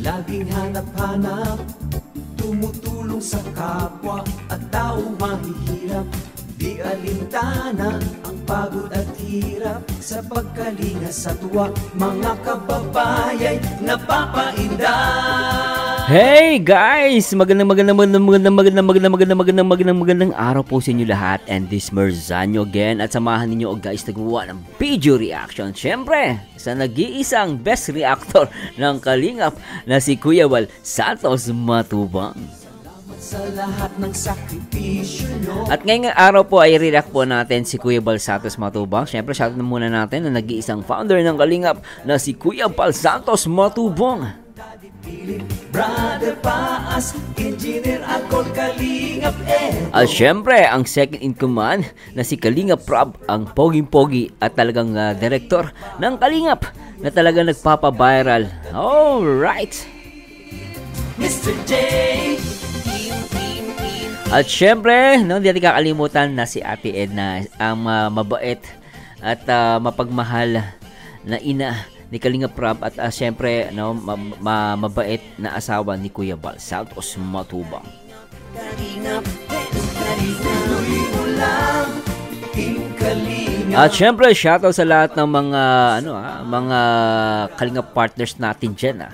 Laging hanap-hanap, tumutulong sa kapwa at tao mahihirap. Di alintana ang pagod at hirap sa pagkalinga sa tuwa, mga kababayay napapainda. Hey guys! Magandang araw po sa inyo lahat. And this Merzanyo again. At samahan ninyo guys nagawa ng video reaction. Siyempre, sa nag-iisang best reactor ng Kalingap na si Kuya Bal Santos Matubang. Sa lahat ng sakripisyo nyo. At ngayong araw po ay react po natin si Kuya Bal Santos Matubang. Siyempre, shoutout na muna natin na nag-iisang founder ng Kalingap na si Kuya Bal Santos Matubang. Brother Paas, engineer ako Kalingap At syempre, ang second in command na si Kalingap Rob, ang poging-pogi at talagang director ng Kalingap na talagang nagpapa-viral. Alright! Mr. J. At syempre, no, hindi natin kakalimutan na si Ate Edna, ang mabait at mapagmahal na ina ni Kalingap Rob at syempre, no, mabait na asawa ni Kuya Bal Santos Matubang. At syempre, shoutout sa lahat ng mga mga Kalingap partners natin diyan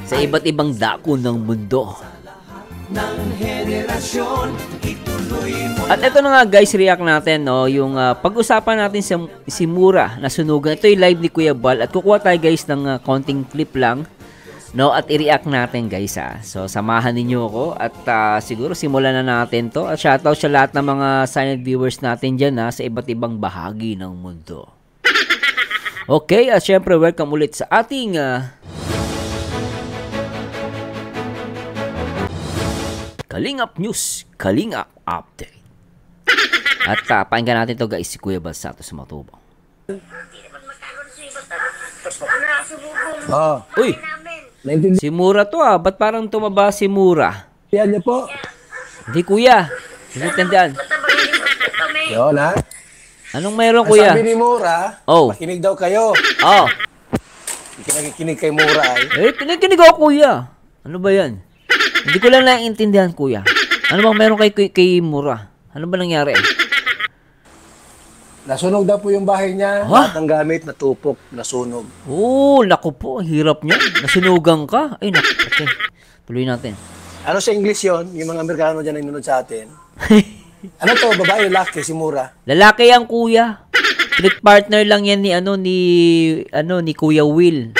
sa iba't ibang dako ng mundo. At ito na nga guys, react natin, no, yung pag-usapan natin si Mura na sunugan. Ito yung live ni Kuya Bal at kukuha tayo guys ng konting clip lang, no, at i-react natin guys So samahan ninyo ako at siguro simulan na natin to. At shoutout sa lahat ng mga silent viewers natin dyan sa iba't ibang bahagi ng mundo. Okay, at syempre welcome ulit sa ating Kalingap News, Kalingap Update. At pakinggan natin to guys, si Kuya Bal Santos Matubang. Uy! Si Mura to ba't parang tumaba si Mura? Yan niyo po. Hindi kuya, hindi tandaan. Yun Anong mayroon kuya? Sabi ni Mura, makinig daw kayo. Kinikinig kay Mura Kinikinig ako kuya. Ano ba yan? Hindi ko lang naiintindihan, kuya. Ano bang meron kay Mura? Ano ba nangyari? Nasunog daw po yung bahay niya. Lahat ng gamit, natupok, nasunog. Naku po. Hirap niya. Nasunugan ka. Ay, naku. Okay. Tuloy natin. Ano sa English yon? Yung mga Amerikano dyan nanonood sa atin. Ano to? Babae, lalaki, si Mura? Lalaki yan, kuya. Partner lang yan ni Kuya Will.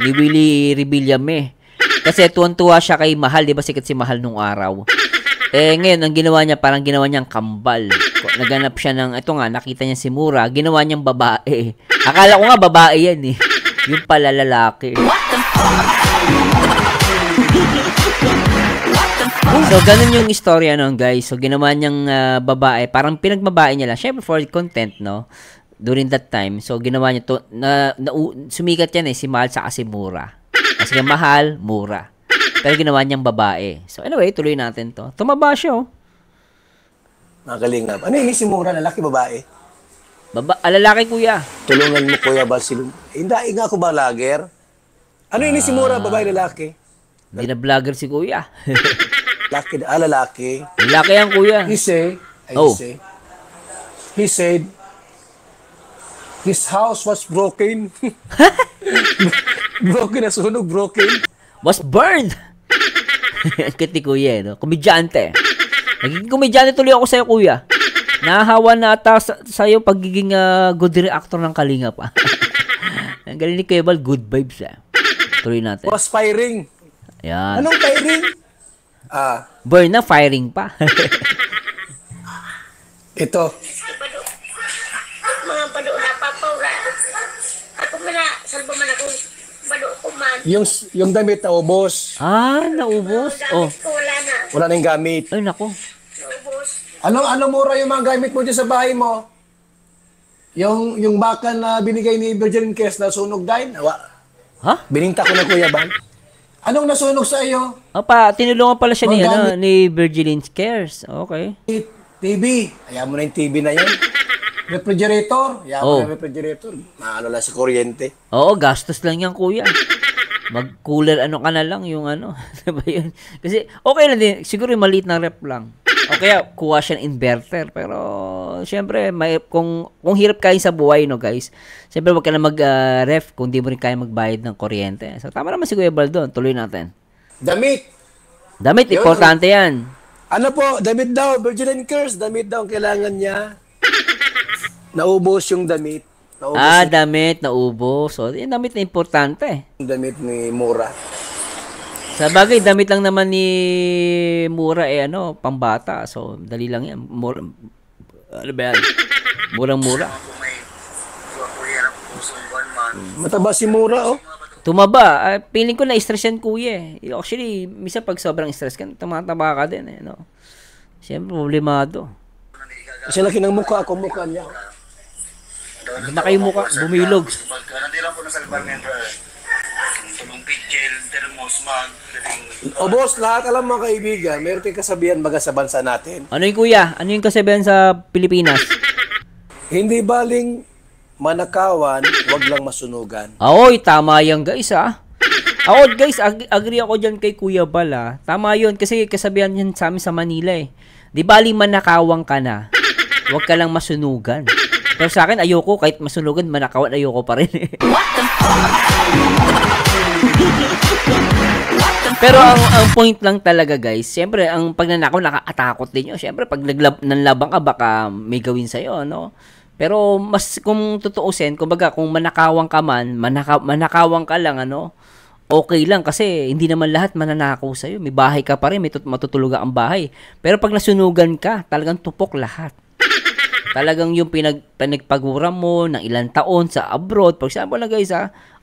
Ni Willie Rebillame. Kasi tuwan-tuwa siya kay Mahal, di ba sikat si Mahal nung araw. Ngayon, ang ginawa niya, parang ginawa niyang kambal. Naganap siya ng, ito nga, nakita niya si Mura, ginawa niyang babae. Akala ko nga babae yan Yung pala lalaki. So, ganun yung istorya guys. So, ginawa niyang babae, parang pinagbabae niya lang. Syempre, for content, no? During that time. So, ginawa niya to, sumikat yan si Mahal sa si Mura. Kasi Mahal, Mura. Pero ginawa niyang babae. So anyway, tuloy natin to. Tumaba siya Mga Kalingap. Ano yung si Mura? Lalaki, babae? Lalaki kuya. Tulungan mo Kuya Bal Silum. Hindi nga ako ba lager? Ano yung si Mura? Babae, lalaki? Hindi na vlogger si kuya. Lalaki. Lalaki yan kuya. He said, his house was broken. Broken na sunog, broken. Was burned. Kiti kuya, no? Komedyante. Nagiging komedyante tuloy ako sa'yo, kuya. Nahahawa na ata sa'yo pagiging good reactor ng Kalingap. Ang galing ni Kuya Bal, good vibes Tuloy natin. Was firing. Ayan. Anong firing? Burn na, firing pa. Ito. Mga pado na papawra. Ako muna, salbo man ako. Pado ko man. Yung damit naubos. Naubos? Wala na. Wala na yung gamit. Ay, naku. Naubos. Ano Mura yung mga gamit mo dyan sa bahay mo? Yung bakal na binigay ni Virgin Cares na sunog din? Bininta ko na Kuya Bal. Anong nasunog sa iyo? Tinulungan pala siya ni Virgin Cares. Okay. TV. Ayaw mo na yung TV na yan. Refrigerator. Ayaw mo na yung refrigerator. Maano lang sa kuryente. Oo, gastos lang yan, kuya. Mag-cooler ano ka na lang yung ano. Diba yun? Kasi okay lang din. Siguro yung maliit na rep lang. O kaya kuha siya ng inverter. Pero syempre, kung hirap kayo sa buhay, no guys. Syempre wag ka na mag-ref kung di mo rin kaya magbayad ng kuryente. So tama naman si Kuya Bal doon. Tuloy natin. Damit. Damit, Yun. importante yan. Ano po, damit daw, Virgin and Curse, damit daw ang kailangan niya. Naubos yung damit. Naubos Damit, naubos. So, yung damit na importante. yung damit ni Mura. Sa bagay, damit lang naman ni Mura pambata. So, dali lang yan. Ano ba yan? Murang-mura. Mataba si Mura, oh. Tumaba. Feeling ko na-stress yan, kuya. Actually, minsan pag sobrang stress ka, tumataba ka din, no? Siyempre, problemado. Kasi laki ng mukha ako, mukha niya. Na kayo mukha, bumilog. Nandiyan po na sa environmental. Tulong pitchel, thermos, mag, O boss, lahat alam mga kaibigan, meron tayong kasabihan baga sa bansa natin. Ano yung kuya? Ano yung kasabihan sa Pilipinas? Hindi baling manakawan, wag lang masunugan. Oy, tama yan guys Ako guys, agree ako dyan kay Kuya Bal Tama yun, kasi kasabihan yan sa amin sa Manila Di baling manakawang ka na, wag ka lang masunugan. Pero sa akin, ayoko, kahit masunugan, manakawan, ayoko pa rin Pero ang point lang talaga guys, siyempre, ang pagnanakaw, nakakatakot din yun. Siyempre, pag nanlabang ka, baka may gawin sa'yo, no? Pero mas kung tutuusin, kumbaga kung manakawang ka man, manakawang ka lang okay lang kasi hindi naman lahat mananakaw sa iyo. May bahay ka pa rin, may matutulugan ang bahay. Pero pag nasunugan ka, talagang tupok lahat. Talagang yung pinagpaguran mo ng ilang taon sa abroad, for example na guys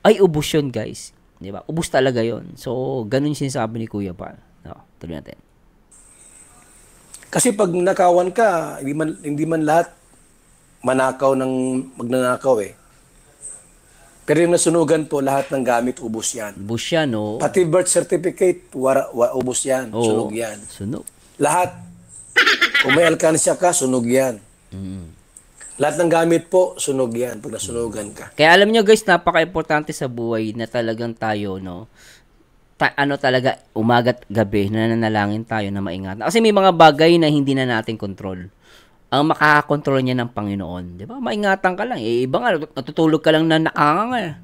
ay ubos yun guys. Di ba? Ubos talaga yun. So, ganun yung sinasabi ni Kuya Bal. No, tuloy natin. Kasi pag nakawan ka, hindi man lahat manakaw ng magnanakaw Pero yung nasunugan po, lahat ng gamit, ubos yan. Ubos yan, no? Pati birth certificate, ubos yan. Sunog yan. Sunog. Lahat. Kung may alkansya ka, sunog yan. Lahat ng gamit po, sunog yan pag nasunugan ka. Kaya alam nyo guys, napaka-importante sa buhay na talagang tayo, talaga, umaga't gabi, nananalangin tayo na maingatan. Kasi may mga bagay na hindi na natin control. Ang makakakontrol niya ng Panginoon. Di ba? Maingatan ka lang. Iba nga, natutulog ka lang na nakanganga.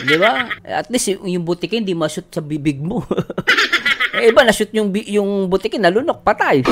Di ba? At least, yung butikin, hindi ma-shoot sa bibig mo. Iba, na-shoot yung butikin, nalunok, patay.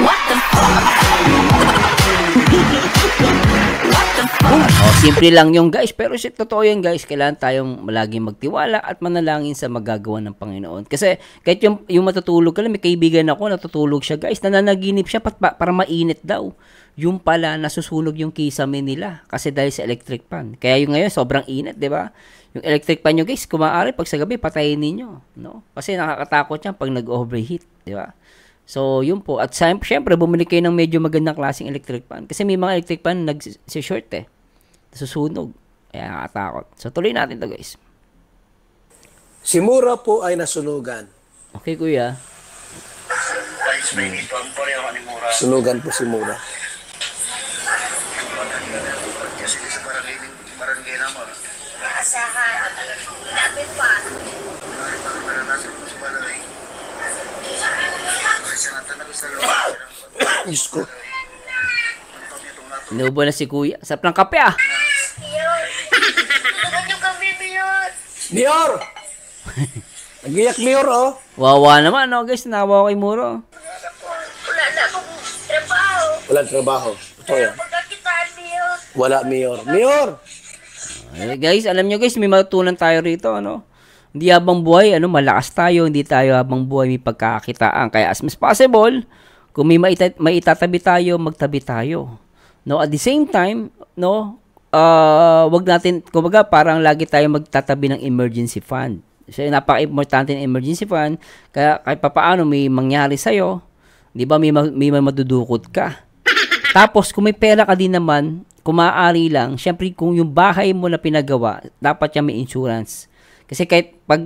Simple lang yung guys. Pero totoo yan guys. Kailangan tayong laging magtiwala at manalangin sa magagawa ng Panginoon. Kasi kahit yung matutulog ka lang, may kaibigan ako, natutulog siya guys. Nananaginip siya para mainit daw. Yung pala, nasusunog yung kisame nila. Kasi dahil sa electric fan. Kaya yung ngayon, sobrang init, di ba? Yung electric fan nyo guys, kung maaari, pag sa gabi, patayin ninyo. No? Kasi nakakatakot yan pag nag-overheat, di ba? So, yun po. At syempre, bumili kayo ng medyo magandang klaseng electric fan. Kasi may mga electric fan nag-short Nasusunog. Kaya nakakatakot. So, tuloy natin to guys. Si Mura po ay nasunugan. Okay, kuya. Sunugan po si Mura. Asahan. Dapat pa. Diyos ko. Inuubo na si kuya. Sarap ng kape Mayor. Tulungan niyo kami, Mayor. Mayor! Nagiyak Mayor, oh. Wawa naman, guys. Nawa kay Muro. Wala na akong trabaho. Walang trabaho. Ito yan. Pagkakitaan, Mayor. Wala Mayor. Mayor! Guys, alam nyo guys, may matutunan tayo rito, Hindi habang buhay, malakas tayo. Hindi tayo habang buhay may pagkakakitaan. Kaya as much as possible, kung may itatabi tayo, magtabi tayo. No, at the same time, wag natin, kumbaga parang lagi tayo magtatabi ng emergency fund. So, napaka-importante ng emergency fund. Kaya kahit papaano may mangyari sa'yo, di ba, may madudukot ka. Tapos, kung may pera ka din naman, kung maaari lang, syempre kung yung bahay mo na pinagawa, dapat yan may insurance. Kasi kahit pag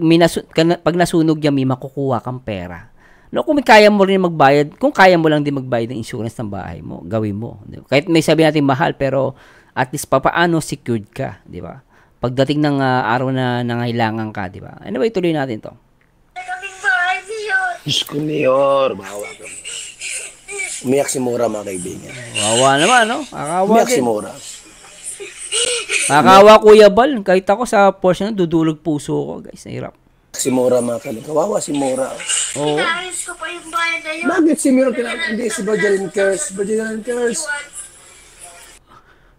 nasunog yan, may makukuha kang pera. No, kung kaya mo rin magbayad, kung kaya mo lang din magbayad ng insurance ng bahay mo, gawin mo. Diba? Kahit may sabihin natin mahal, pero at least papaano secured ka, di ba? pagdating ng araw na nangailangan ka, di ba? Anyway, tuloy natin to. Kaming bahay, Mayor. Diyos ko, Mayor. Bawa ka. Umiyak si Mura, mga kaibigan. Wawa naman, no? Kakawa Umiyak si din. Mura. Kakawa, Kuya Bal. Kahit ako sa portion, dudulog puso ko, guys. Nahirap. Si Mura, mga kaibigan. Kawawa si Mura. Oo. Inaayos ko pa yung bahay na yun. Bakit si Mura hindi si Virgin Curse? Virgin Curse.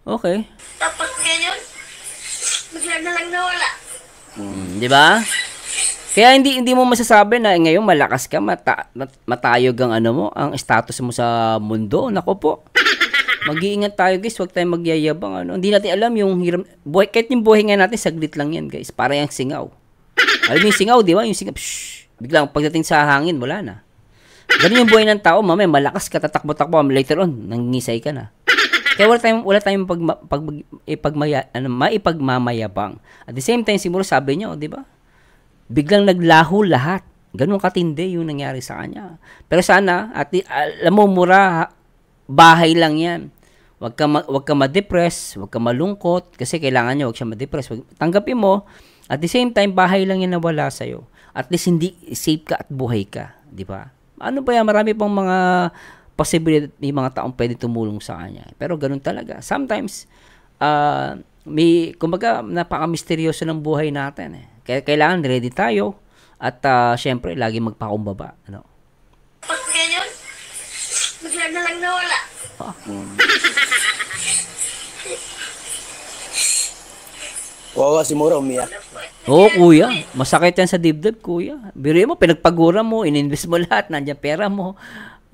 Okay. Tapos ngayon, bigla na lang nawala. Di ba? Kaya hindi mo masasabi na ngayon malakas ka, matayog ang ano mo, ang status mo sa mundo. Nako po. Mag-iingat tayo, guys. Huwag tayong magyayabang. Ano. Hindi natin alam yung buhay. Kahit yung buhay nga natin, saglit lang yan, guys. Para yung singaw. Alam mo yung singaw, di ba? Yung singaw, biglang pagdating sa hangin, wala na. Ganun yung buhay ng tao, mamaya malakas ka, tatakbo-takbo, later on, nangingisay ka na. Kaya wala tayong maipagmamayabang. At the same time, siguro sabi niyo, di ba? Biglang naglaho lahat. Ganun katindi yung nangyari sa kanya. Pero sana, alam mo, Mura, bahay lang yan. Huwag ka ma-depress, huwag ka malungkot, kasi kailangan niya, huwag siya ma-depress. Tanggapin mo, at the same time, bahay lang yan na wala sa'yo. At least hindi safe ka at buhay ka. Di ba? Ano ba yan? Marami pang mga posibilidad, may mga taong pwede tumulong sa kanya. Pero ganun talaga. Sometimes, kumbaga, napaka-misteryoso ng buhay natin. Kaya kailangan ready tayo at syempre, lagi magpakumbaba. Ano? Tapos ngayon, bigla na lang nawala. Kawawa si Mura, umiyak. Oo, kuya. Masakit yan sa dibdib, kuya. Biro mo, pinagpagura mo, ininvest mo lahat, nandiyan pera mo.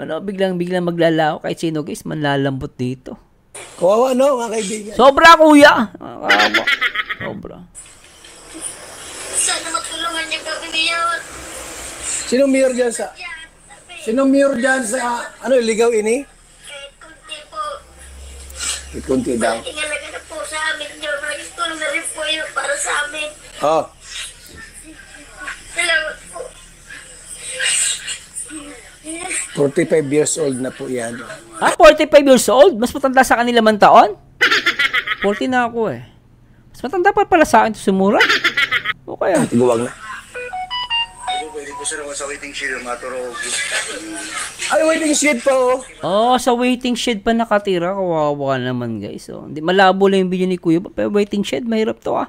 Ano, biglang maglalaho. Kahit sino, guys, manlalambot dito. Kawawa, no, mga kaibigan. Sobra, kuya. Kawawa. Sobra. Sana matulungan niyo kami, Mayor. Sino Mayor dyan sa... Sino Mayor dyan sa... Ano, ligaw ini? Kahit kunti po. Kunti daw. Tingalaga na po sa amin, Mayor. Malaking tulong na rin po yun para sa amin. Oh. Salamat po. 45 years old na po yan. 45 years old? Mas matanda sa kanila man taon? 40 na ako eh. Mas matanda pa pala sa akin to si Mura. O kaya? Tiguwag na. Pwede po sila sa waiting shed, maturog. Ay, waiting shed pa, oh. Oh, sa waiting shed pa nakatira. Kawawa naman, guys. Oh. Hindi, malabo lang yung video ni Kuya. Pero waiting shed, mahirap to ah.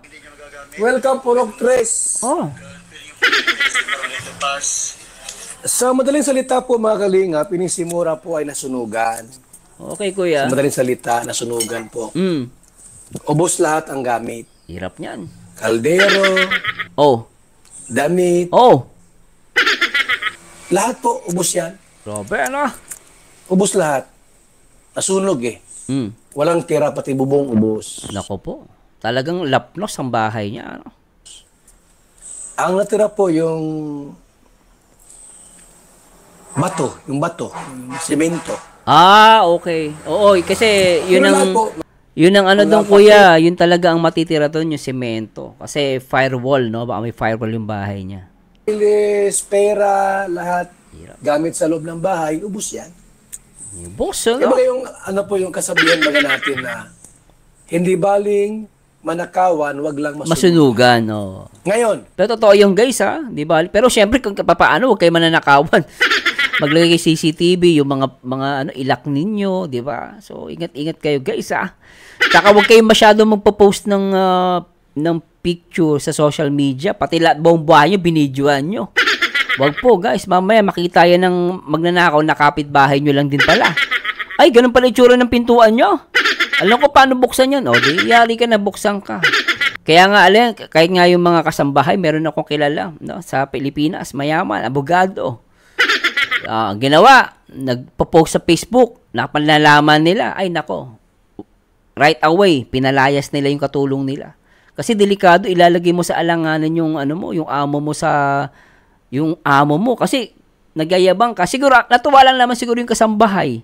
Welcome, Purok Tres. Oh. Sa madaling salita po, mga kalingap, si Mura po ay nasunugan. Okay, Kuya. Sa madaling salita, nasunugan po. Ubos lahat ang gamit. Hirap niyan. Kaldero, Oh. damit, Oh. lahat po, ubos yan. Grabe, ano? Ubos lahat. Nasunog eh. Walang tira, pati bubong ubos. Nako po. Talagang lapnos ang bahay niya, ano? Ang natira po yung bato, yung semento. Ah, okay. Oo, kasi yun Pero lahat ang... po, Yun ang ano doon, Kuya. Yun talaga ang matitira doon, yung semento. Kasi firewall, no? Baka may firewall yung bahay niya. bilis, pera, lahat, gamit sa loob ng bahay, ubos yan. Boss, Kaya ano? ba yung, ano po yung kasabihan baga natin na hindi baling manakawan, wag lang masunog. Masunugan, no? Ngayon, Pero totoo yung guys, ha? Di ba? Pero syempre, kung papaano, huwag kayo mananakawan. Maglagay kayo CCTV, yung mga ano, ilak ninyo, di ba? So, ingat-ingat kayo, guys, ha? Tsaka huwag kayong masyado magpo-post ng picture sa social media. Pati lahat buong buhay nyo, binidyoan nyo. Wag po, guys. Mamaya makita yan ng magnanakaw na kapitbahay nyo lang din pala. Ay, ganun pala itsura ng pintuan nyo. Alam ko paano buksan yan. O, di, yari ka na, buksan ka. Kaya nga, alam, kahit nga yung mga kasambahay, meron akong kilala, no, sa Pilipinas, mayaman, abogado. Ginawa, nagpo-post sa Facebook, napanlalaman nila, ay nako, right away, pinalayas nila yung katulong nila. Kasi delikado, ilalagay mo sa alanganan yung ano mo, yung amo mo kasi nagyayabang ka. Siguro natuwa lang naman siguro yung kasambahay.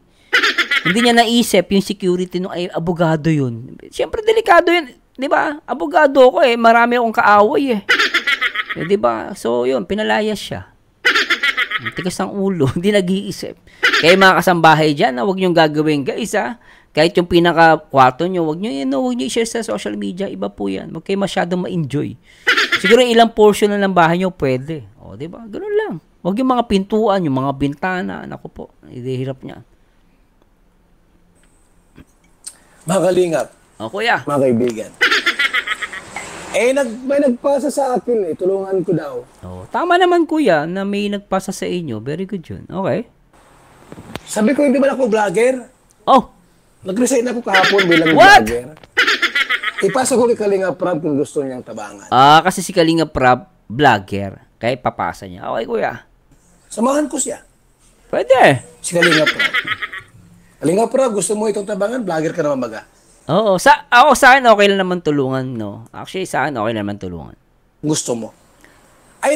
Hindi niya naisip yung security nung ay abogado yun. Siyempre delikado yun, 'di ba? Abogado ko marami akong kaaway 'di ba? So yun, pinalayas siya. Tigas ng ulo, hindi nag-iisip. Kaya mga kasambahay diyan, huwag niyong gagawin, guys, ha. Kahit yung pinaka-kwarto nyo, wag nyo i-share sa social media. Iba po yan. Huwag kayo masyadong ma-enjoy. Siguro ilang portion na ng bahay nyo, pwede. O, diba? Ganun lang. Huwag yung mga pintuan, yung mga bintana. Naku po, hirap niya. Mga kalingap. O, kuya. Mga kaibigan. May nagpasa sa akin tulungan ko daw. Oh, tama naman kuya na may nagpasa sa inyo. Very good yun. Okay. Sabi ko, hindi ba ako vlogger? Oh. Nag-resign ako kahapon bilang What? vlogger. Ipasa ko kay Kalinga Prab kung gusto niyang tabangan. Kasi si Kalinga Prab, vlogger. Kaya papasa niya. Okay kuya. Samahan ko siya. Pwede. Si Kalinga Prab. Kalinga Prab, gusto mo itong tabangan? Vlogger ka naman baga. Oo. Sa akin okay lang naman tulungan, no? Actually, sa akin okay lang naman tulungan. Gusto mo. Ay,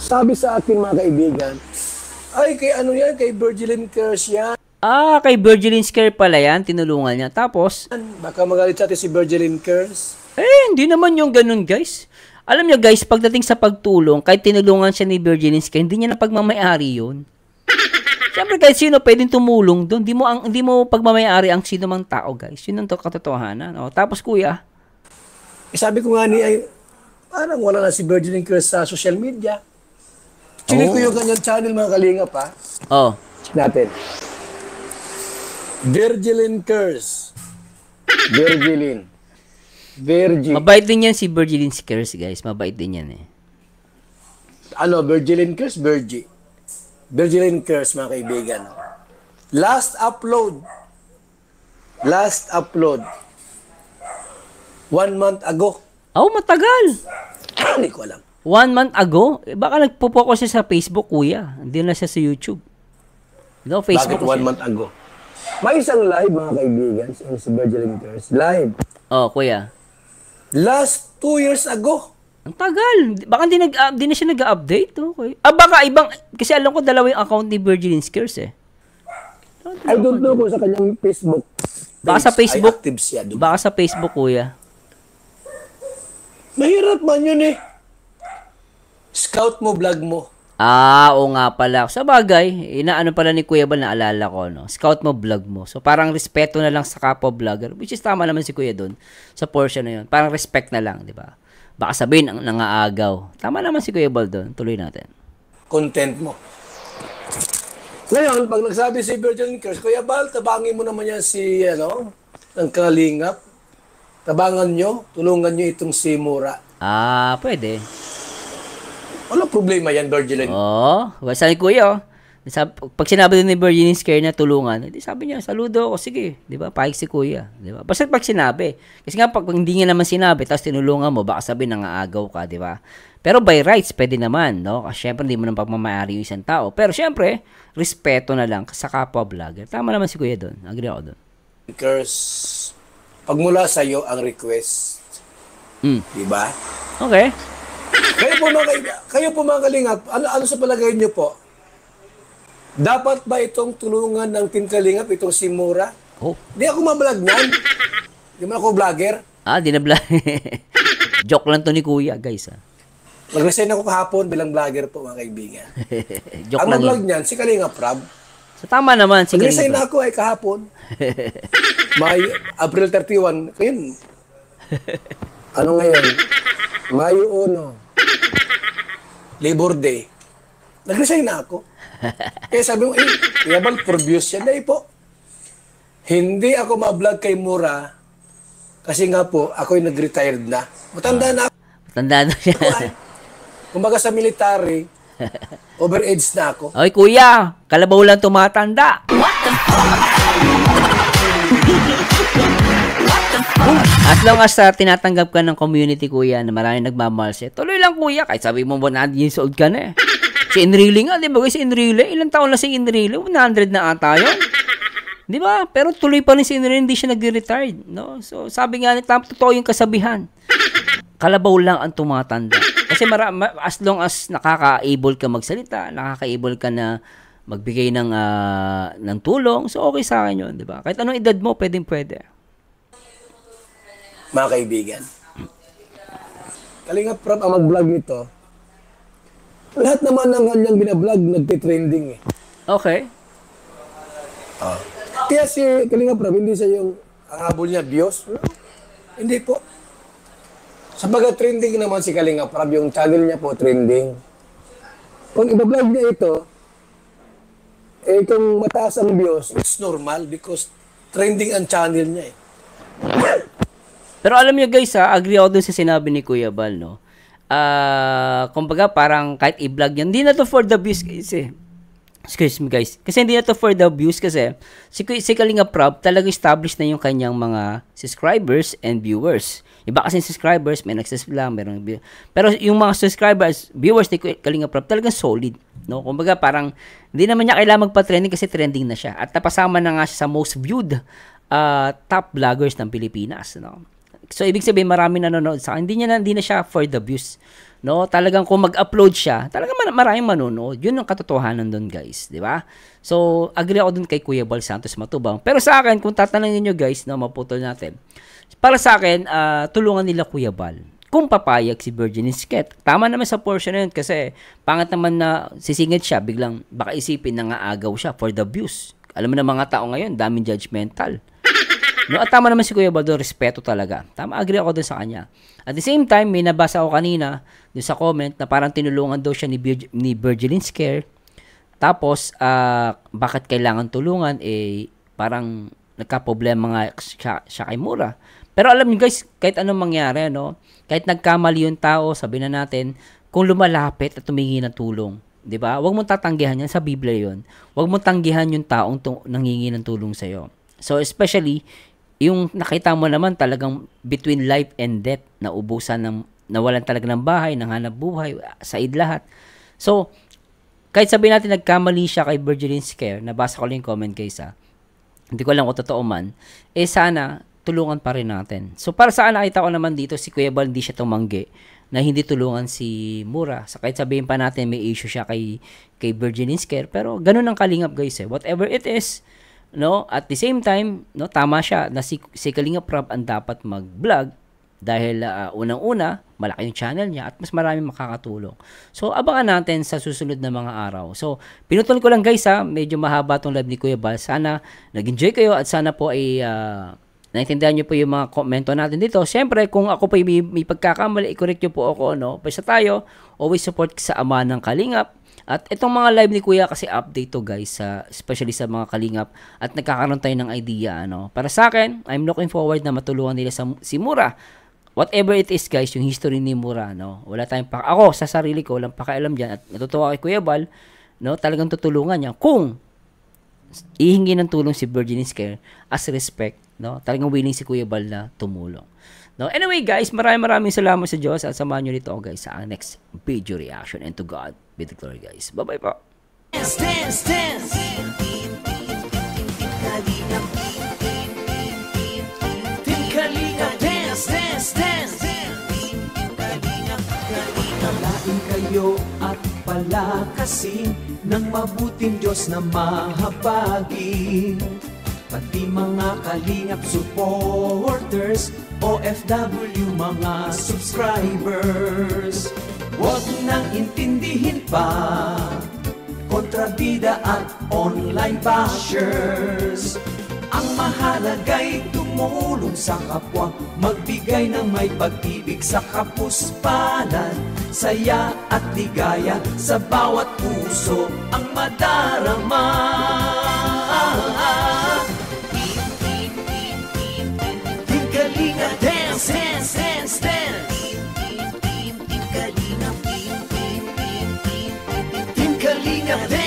sabi sa akin mga kaibigan, ay, kay ano yan? Kay Virgilin Curse yan. Kay Virgilin Scare pala yan. Tinulungan niya. Tapos, Baka magalit sa atin si Virgilin Curse. hindi naman yung ganun, guys. Alam niyo, guys, pagdating sa pagtulong, kahit tinulungan siya ni Virgilin Scare, hindi niya na pagmamayari yun. Siyempre, kahit sino pwedeng tumulong doon. Hindi mo pagmamayari ang sino mang tao, guys. Yun ang katotohanan. Tapos, kuya. Sabi ko nga ay, parang wala na si Virgilin Curse sa social media. Chinig ko yung kanyang channel, mga kalinga pa. Check natin. Virgilin Curse. Virgilin. Mabait din yan si Virgilin Curse, guys. Mabait din yan eh. Virgilin Curse? Virgilin Curse, mga kaibigan. Last upload. 1 month ago. Matagal. Hindi ko alam. 1 month ago? Baka nagpo-focus siya sa Facebook, kuya. Hindi na siya sa YouTube. Facebook. Bakit 1 month ago? May isang live, mga kaibigan, si Virgilin Curse. Live. Kuya. Last 2 years ago. Ang tagal. Baka hindi na siya nag-update. Okay. Baka ibang, kasi alam ko dalawa yung account ni Virgilin Curse eh. I don't know kung sa kanyang Facebook. Baka sa Facebook. Ay, active siya doon. Baka sa Facebook, kuya. Mahirap man yun eh. Scout mo, vlog mo. Oo nga pala. Sa bagay, inaano pala ni Kuya Bal, naalala ko, no? Scout mo, vlog mo. So, parang respeto na lang sa kapwa vlogger. Which is tama naman si Kuya doon. Sa portion na yun. Parang respect na lang, di ba? Baka sabihin, ang nangaagaw. Tama naman si Kuya Bal doon. Tuloy natin. Content mo. Ngayon, pag nagsabi si Virgilin Curse, Kuya Bal, tabangin mo naman yan si, ng kalingap. Tabangan nyo, tulungan nyo itong si Mura. Pwede. Wala problema yan, Virgilin. Sabi Kuya, pag sinabi din ni Virgilin Scare na tulungan, sabi niya, saludo ako, sige, di ba, pahig si Kuya, di ba? Basta pag sinabi, kasi nga pag hindi niya naman sinabi, tapos tinulungan mo, baka sabi nangaagaw ka, di ba? Pero by rights, pwede naman, no? Kasi syempre, hindi mo nang pagmamayari yung isang tao. Pero syempre, respeto na lang sa kapwa vlogger. Tama naman si Kuya doon. Agree ako doon. Curse, pagmula sa iyo ang request. Di ba? Okay. Kayo po mga kalingap, ano sa palagay niyo po? Dapat ba itong tulungan ng Team Kalingap, itong si Mura? Di ako mablog niyan. Di man ako vlogger. Di na vlog. Joke lang to ni Kuya, guys. Nag-resign ako kahapon bilang vlogger po, mga kaibigan. Joke ang lang mag-vlog niyan, si Kalingap Prab. So, tama naman. Nag-resign na ako kahapon. April 31. Ayun. Ano ngayon? Mayo 1. Labor Day. Nag-resign na ako. Kaya sabi mo, Yabal, for views yan. Dahil po, hindi ako ma-vlog kay Mura kasi nga po, ako'y nag-retired na. Matanda na ako. Matanda na siya. Kumbaga sa military, over-age na ako. Oy, Kuya, kalabaw lang tumatanda. As long as tinatanggap ka ng community, Kuya, na maraming nagmamahal siya, tuloy lang, Kuya. Kahit sabi mo 100 years old ka na eh. Si Enrile nga, di ba? Si Enrile, ilang taon na si Enrile? 100 na ata yun. Di ba? Pero tuloy pa rin si Enrile, hindi siya nag-retired. No? So, sabi nga, totoo yung kasabihan. Kalabaw lang ang tumatanda. Kasi as long as nakaka-able ka magsalita, nakaka-able ka na magbigay ng tulong, so okay sa akin yun, di ba? Kahit anong edad mo, pwede. Mga kaibigan, Kalingap Prab ang mag-vlog nito. Lahat naman ng kanyang binablog, nagtitrending eh. Okay. Kaya si Kalinga Prab, hindi sa yung ang habol niya, views? No? Hindi po. Sabaga trending naman si Kalinga Prab, yung channel niya po trending. Kung ibablog niya ito, eh kung mataas ang views, it's normal because trending ang channel niya eh. Pero alam niyo guys agree ako dun sa sinabi ni Kuya Bal, no? Kumbaga parang kahit i-vlog yan, hindi na to for the views kasi. Excuse me guys. Kasi hindi na to for the views kasi si Kalinga Prab talaga established na yung kanyang mga subscribers and viewers. Iba kasi subscribers, may nag-subscribe lang, meron view. Pero yung mga subscribers, viewers ni Kalinga Prab talagang solid, no? Kumbaga parang hindi naman niya kailangan magpa-trending kasi trending na siya. At napasama na nga siya sa most viewed top vloggers ng Pilipinas, no? So ibig sabihin marami nanonood sa kanya. Hindi na siya for the views, no? Talagang kung mag-upload siya, talagang maraming manonood. Yun ang katotohanan doon, guys, di ba? So agree ako doon kay Kuya Bal Santos Matubang. Pero sa akin, kung tatanungin niyo guys, no, maputol natin. Para sa akin, tulungan nila Kuya Bal kung papayag si Virgin Isket. Tama naman sa portion na yun kasi pangit naman na sisingit siya, biglang baka isipin na nga agaw siya for the views. Alam mo na mga tao ngayon, daming judgmental. No, at tama naman si Kuya Bal doon, respeto talaga. Tama, agree ako doon sa kanya. At the same time, may nabasa ako kanina doon sa comment na parang tinulungan daw siya ni Virgilin's Care. Tapos, bakit kailangan tulungan? Parang nagka-problema nga siya kay Mura. Pero alam niyo guys, kahit anong mangyari, no? Kahit nagkamali yung tao, sabi na natin, kung lumalapit at tumingi ng tulong, 'di ba? Huwag mong tatanggihan yan, sa Biblia 'yon. Huwag mong tanggihan yung taong nangingi ng tulong sa iyo. So especially yung nakita mo naman talagang between life and death, na ubusan ng nawalan talaga ng bahay, ng hanap buhay, said lahat. So kahit sabihin natin nagkamali siya kay Virgilin's Care, nabasa ko lang yung comment guys hindi ko alam kung totoo man, sana tulungan pa rin natin. So para saan nakita ko naman dito si Kuya Bal hindi siya tumanggi na hindi tulungan si Mura. So kahit sabihin pa natin may issue siya kay Virgilin's Care, pero ganun ang kalingap guys whatever it is, no, at the same time, no, tama siya na si Kalinga Prab ang dapat mag-vlog dahil unang-una, malaki yung channel niya at mas marami makakatulong. So abangan natin sa susunod na mga araw. So pinutol ko lang guys medyo mahaba tong live ni Kuya Bal. Sana nag-enjoy kayo at sana po ay naintindihan niyo po yung mga komento natin dito. Siyempre, kung ako po may pagkakamali, i-correct niyo po ako, no? Basta tayo, always support sa ama ng Kalingap. At itong mga live ni Kuya kasi update to guys, especially sa mga Kalingap, at nagkakaroon tayo ng idea, ano. Para sa akin, I'm looking forward na matulungan nila si Mura. Whatever it is guys, yung history ni Mura, no. Wala tayong ako sa sarili ko, walang pakialam diyan at natutuwa kay Kuya Bal, no, talagang tutulungan niya kung ihingi ng tulong si Virgin's Care as respect, no. Talagang willing si Kuya Bal na tumulong. No, anyway guys, maraming salamat sa Diyos at samahan niyo dito guys sa next video reaction, and to God be the glory guys. Bye-bye po. Dance, dance, dance. Team Kalinga, dance, dance, dance. Palain kayo at palakasin ng mabuting Diyos na mahabagin. Pati mga Kalingap supporters, OFW mga subscribers. Huwag nang intindihin pa kontrabida at online bashers. Ang mahalaga'y tumulong sa kapwa, magbigay ng may pag-ibig sa kapuspanan, saya at ligaya sa bawat puso ang madarama. Team Kalinga, dance, dance, dance, dance. Team Kalinga, dance.